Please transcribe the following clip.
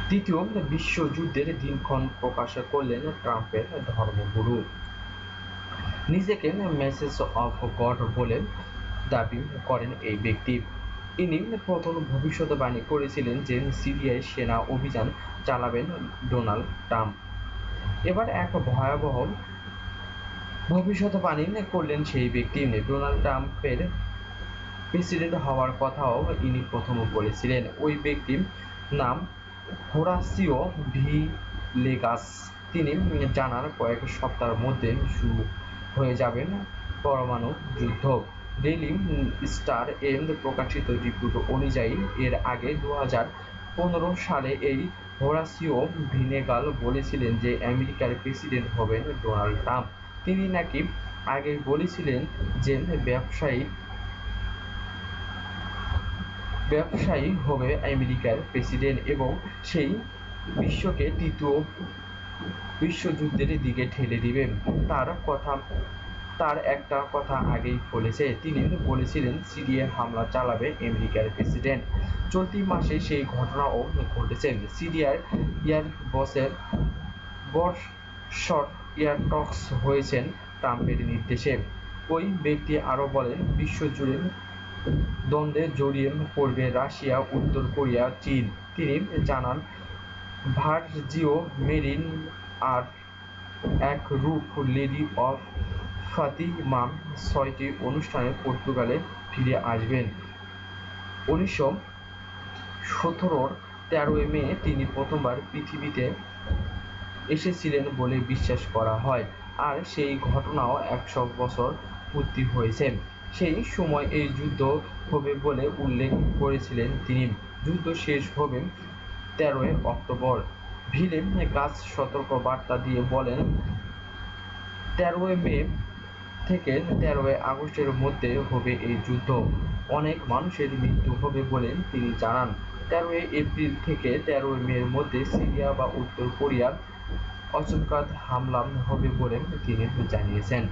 তৃতীয় বিশ্বযুদ্ধের দিনক্ষণ প্রকাশ করলেন ট্রাম্পের ধর্মগুরু। নিজেকে মেসেজ অফ গড বলে দাবি করেন এই ব্যক্তি। ইনি প্রথম ভবিষ্যদ্বাণী করেছিলেন যে সিরিয়ায় সেনা অভিযান চালাবেন ডোনাল্ড ট্রাম্প। এবার এক ভয়াবহ ভবিষ্যদ্বাণী করলেন সেই ব্যক্তি। ডোনাল্ড ট্রাম্পের প্রেসিডেন্ট হওয়ার কথাও ইনি প্রথম বলেছিলেন। ওই ব্যক্তির নাম হোরাসিও ভিলেগাস। তিনি জানান কয়েক সপ্তাহের মধ্যে শুরু হয়ে যাবেন পরমাণু যুদ্ধ। ডেইলি স্টার এর প্রকাশিত রিপোর্ট অনুযায়ী এর আগে 2015 সালে এই হোরাসিও ভিনেগাল বলেছিলেন যে আমেরিকার প্রেসিডেন্ট হবেন ডোনাল্ড ট্রাম্প। তিনি নাকি আগে বলেছিলেন যে ব্যবসায়ী হবে আমেরিকার প্রেসিডেন্ট এবং সেই বিশ্বকে তৃতীয় বিশ্বযুদ্ধের দিকে ঠেলে দিবে। তার একটা কথা আগেই বলেছে। তিনি বলেছিলেন সিরিয়ায় হামলা চালাবে আমেরিকার প্রেসিডেন্ট। চলতি মাসে সেই ঘটনাও ঘটেছে। সিরিয়ার এয়ারবেসের বর্ষর এয়ার টক্স হয়েছেন ট্রাম্পের নির্দেশে। ওই ব্যক্তি আরও বলেন, বিশ্বজুড়ে দ্বন্দ্বে জড়িয়ে পড়বে রাশিয়া, উত্তর কোরিয়া, চীন। তিনি জানান ভার্জিও মেরিন আর এক রূপ লেডি অফ ফাতিমা 6টি অনুষ্ঠানে পর্তুগালে ফিরে আসবেন। 1917-র 13 মে তিনি প্রথমবার পৃথিবীতে এসেছিলেন বলে বিশ্বাস করা হয়, আর সেই ঘটনাও 100 বছর পূর্তি হয়েছে। সেই সময় এই যুদ্ধ হবে বলে উল্লেখ করেছিলেন তিনি। যুদ্ধ শেষ হবে 13 অক্টোবর। ভিলেগাস সতর্ক বার্তা দিয়ে বলেন, 13 মে থেকে 13 আগস্টের মধ্যে হবে এই যুদ্ধ। অনেক মানুষের মৃত্যু হবে বলে তিনি জানান। 13 এপ্রিল থেকে 13 মের মধ্যে সিরিয়া বা উত্তর কোরিয়ার অচমকাত হামলা হবে বলে তিনি জানিয়েছেন।